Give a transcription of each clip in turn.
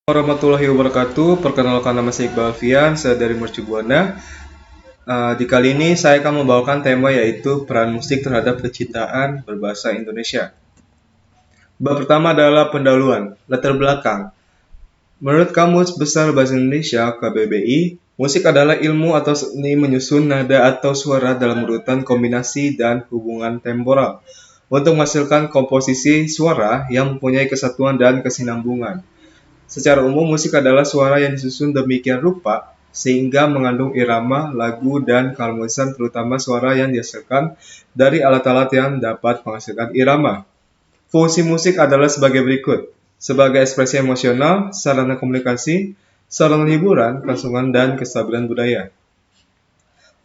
Warahmatullahi wabarakatuh. Perkenalkan, nama saya Iqbal Alfian, saya dari Mercu Buana. Di kali ini saya akan membawakan tema yaitu peran musik terhadap kecintaan berbahasa Indonesia. Bab pertama adalah pendahuluan, latar belakang. Menurut Kamus Besar Bahasa Indonesia (KBBI), musik adalah ilmu atau seni menyusun nada atau suara dalam urutan kombinasi dan hubungan temporal untuk menghasilkan komposisi suara yang mempunyai kesatuan dan kesinambungan. Secara umum, musik adalah suara yang disusun demikian rupa sehingga mengandung irama, lagu, dan keharmonisan, terutama suara yang dihasilkan dari alat-alat yang dapat menghasilkan irama. Fungsi musik adalah sebagai berikut: sebagai ekspresi emosional, sarana komunikasi, sarana hiburan, kelangsungan, dan kestabilan budaya.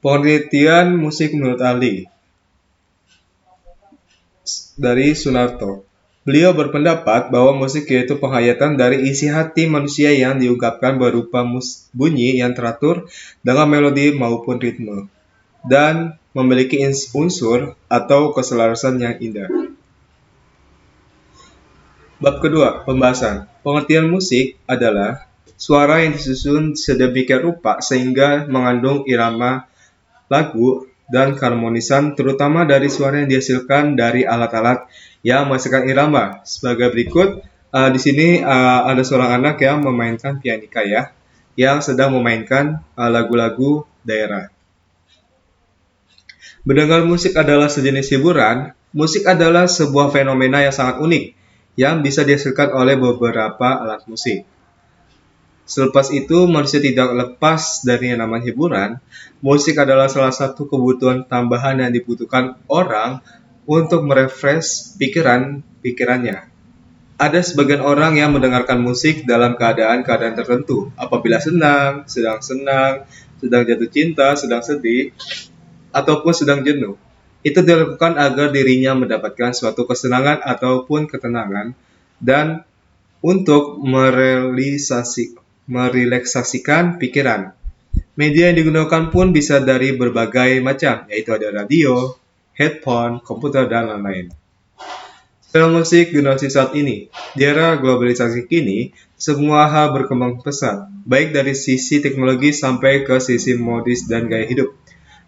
Penelitian musik menurut Ali dari Sunarto. Beliau berpendapat bahwa musik yaitu penghayatan dari isi hati manusia yang diungkapkan berupa bunyi yang teratur dengan melodi maupun ritme, dan memiliki unsur atau keselarasan yang indah. Bab kedua, pembahasan. Pengertian musik adalah suara yang disusun sedemikian rupa sehingga mengandung irama, lagu, dan keharmonisan, terutama dari suara yang dihasilkan dari alat-alat yang menghasilkan irama. Sebagai berikut, di sini ada seorang anak yang memainkan pianika ya, yang sedang memainkan lagu-lagu daerah. Mendengar musik adalah sejenis hiburan. Musik adalah sebuah fenomena yang sangat unik, yang bisa dihasilkan oleh beberapa alat musik. Selepas itu, manusia tidak lepas dari yang namanya hiburan. Musik adalah salah satu kebutuhan tambahan yang dibutuhkan orang untuk merefresh pikirannya. Ada sebagian orang yang mendengarkan musik dalam keadaan-keadaan tertentu, apabila sedang senang, sedang jatuh cinta, sedang sedih, ataupun sedang jenuh. Itu dilakukan agar dirinya mendapatkan suatu kesenangan ataupun ketenangan, dan untuk merelaksasikan pikiran. Media yang digunakan pun bisa dari berbagai macam, yaitu ada radio, headphone, komputer, dan lain-lain. Dalam musik generasi saat ini, di era globalisasi kini, semua hal berkembang pesat, baik dari sisi teknologi sampai ke sisi modis dan gaya hidup.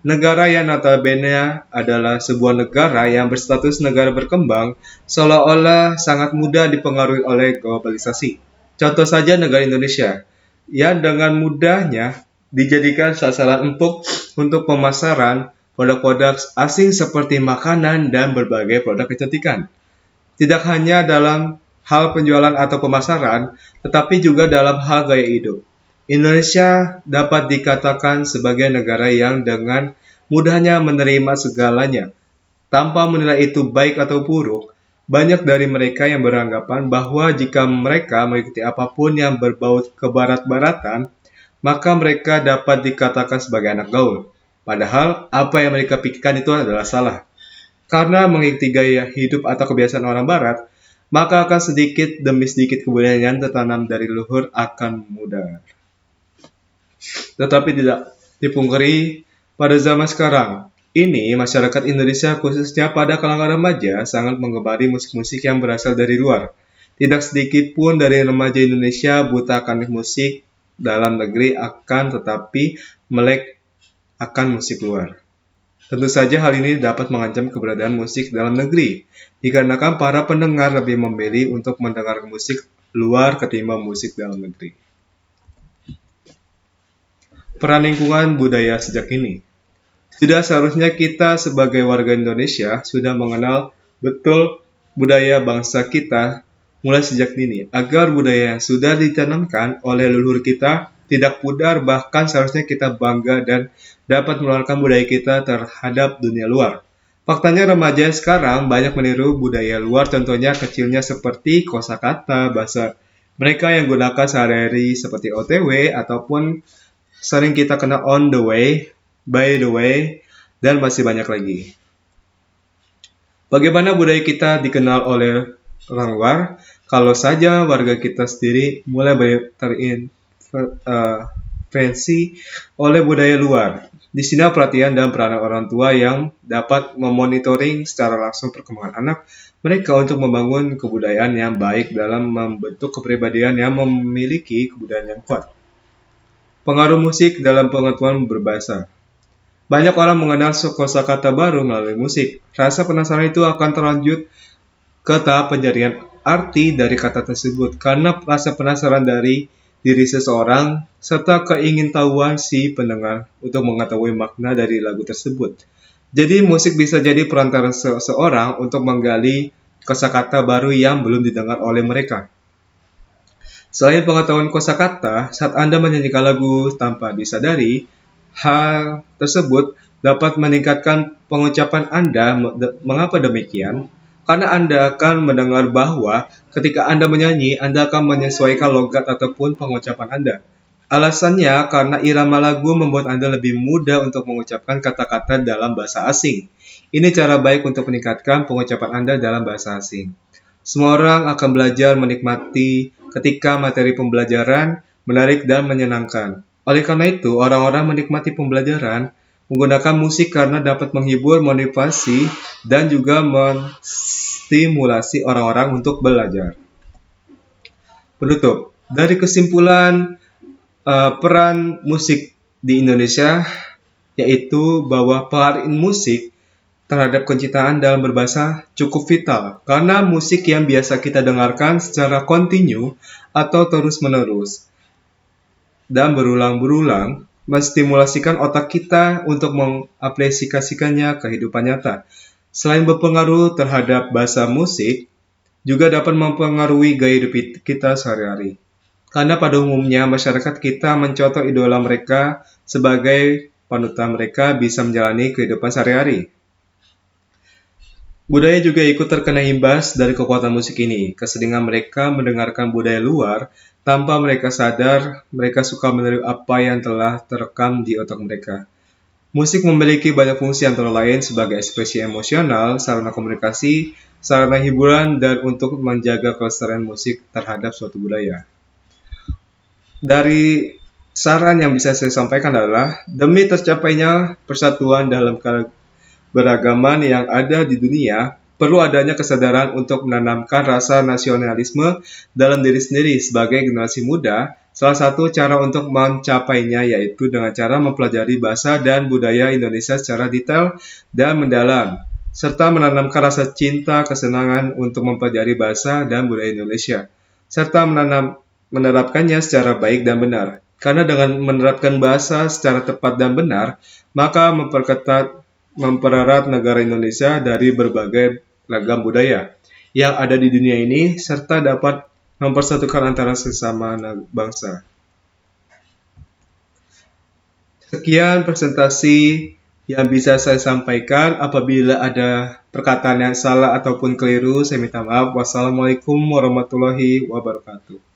Negara yang notabene adalah sebuah negara yang berstatus negara berkembang, seolah-olah sangat mudah dipengaruhi oleh globalisasi. Contoh saja negara Indonesia, yang dengan mudahnya dijadikan sasaran empuk untuk pemasaran produk-produk asing seperti makanan dan berbagai produk kecantikan. Tidak hanya dalam hal penjualan atau pemasaran, tetapi juga dalam hal gaya hidup. Indonesia dapat dikatakan sebagai negara yang dengan mudahnya menerima segalanya, tanpa menilai itu baik atau buruk. Banyak dari mereka yang beranggapan bahwa jika mereka mengikuti apapun yang berbau kebarat-baratan, maka mereka dapat dikatakan sebagai anak gaul. Padahal, apa yang mereka pikirkan itu adalah salah. Karena mengikuti gaya hidup atau kebiasaan orang barat, maka akan sedikit demi sedikit kebudayaan yang tertanam dari leluhur akan mudar. Tetapi tidak dipungkiri, pada zaman sekarang ini, masyarakat Indonesia khususnya pada kalangan remaja sangat menggemari musik-musik yang berasal dari luar. Tidak sedikit pun dari remaja Indonesia buta akan musik dalam negeri, akan tetapi melek akan musik luar. Tentu saja hal ini dapat mengancam keberadaan musik dalam negeri, dikarenakan para pendengar lebih memilih untuk mendengar musik luar ketimbang musik dalam negeri. Peran lingkungan budaya sejak ini. Sudah seharusnya kita sebagai warga Indonesia sudah mengenal betul budaya bangsa kita mulai sejak dini, agar budaya yang sudah ditanamkan oleh leluhur kita tidak pudar, bahkan seharusnya kita bangga dan dapat menularkan budaya kita terhadap dunia luar. Faktanya remaja sekarang banyak meniru budaya luar, contohnya kecilnya seperti kosakata bahasa mereka yang gunakan sehari-hari seperti OTW ataupun sering kita kenal on the way, by the way, dan masih banyak lagi. Bagaimana budaya kita dikenal oleh orang luar? Kalau saja warga kita sendiri mulai terinfluensi oleh budaya luar, Di sini perhatian dan peranan orang tua yang dapat memonitoring secara langsung perkembangan anak mereka untuk membangun kebudayaan yang baik dalam membentuk kepribadian yang memiliki kebudayaan yang kuat. Pengaruh musik dalam pengetahuan berbahasa. Banyak orang mengenal kosakata baru melalui musik. Rasa penasaran itu akan terlanjut ke tahap pencarian arti dari kata tersebut karena rasa penasaran dari diri seseorang serta keingintahuan si pendengar untuk mengetahui makna dari lagu tersebut. Jadi musik bisa jadi perantara seseorang untuk menggali kosakata baru yang belum didengar oleh mereka. Selain pengetahuan kosakata, saat Anda menyanyikan lagu tanpa disadari, hal tersebut dapat meningkatkan pengucapan Anda. Mengapa demikian? Karena Anda akan mendengar bahwa ketika Anda menyanyi, Anda akan menyesuaikan logat ataupun pengucapan Anda. Alasannya karena irama lagu membuat Anda lebih mudah untuk mengucapkan kata-kata dalam bahasa asing. Ini cara baik untuk meningkatkan pengucapan Anda dalam bahasa asing. Semua orang akan belajar menikmati ketika materi pembelajaran menarik dan menyenangkan. Oleh karena itu, orang-orang menikmati pembelajaran menggunakan musik karena dapat menghibur, motivasi, dan juga menstimulasi orang-orang untuk belajar. Penutup, dari kesimpulan peran musik di Indonesia, yaitu bahwa peran musik terhadap penciptaan dalam berbahasa cukup vital, karena musik yang biasa kita dengarkan secara kontinu atau terus-menerus dan berulang-berulang menstimulasikan otak kita untuk mengaplikasikannya ke kehidupan nyata. Selain berpengaruh terhadap bahasa musik, juga dapat mempengaruhi gaya hidup kita sehari-hari. Karena pada umumnya masyarakat kita mencontoh idola mereka sebagai panutan mereka bisa menjalani kehidupan sehari-hari. Budaya juga ikut terkena imbas dari kekuatan musik ini. Keseringan mereka mendengarkan budaya luar, tanpa mereka sadar, mereka suka meniru apa yang telah terekam di otak mereka. Musik memiliki banyak fungsi antara lain sebagai ekspresi emosional, sarana komunikasi, sarana hiburan, dan untuk menjaga kelestarian musik terhadap suatu budaya. Dari saran yang bisa saya sampaikan adalah, demi tercapainya persatuan dalam beragaman yang ada di dunia, perlu adanya kesadaran untuk menanamkan rasa nasionalisme dalam diri sendiri sebagai generasi muda. Salah satu cara untuk mencapainya yaitu dengan cara mempelajari bahasa dan budaya Indonesia secara detail dan mendalam, serta menanamkan rasa cinta kesenangan untuk mempelajari bahasa dan budaya Indonesia, serta menerapkannya secara baik dan benar. Karena dengan menerapkan bahasa secara tepat dan benar, maka mempererat negara Indonesia dari berbagai ragam budaya yang ada di dunia ini serta dapat mempersatukan antara sesama bangsa. Sekian presentasi yang bisa saya sampaikan. Apabila ada perkataan yang salah ataupun keliru, saya minta maaf. Wassalamualaikum warahmatullahi wabarakatuh.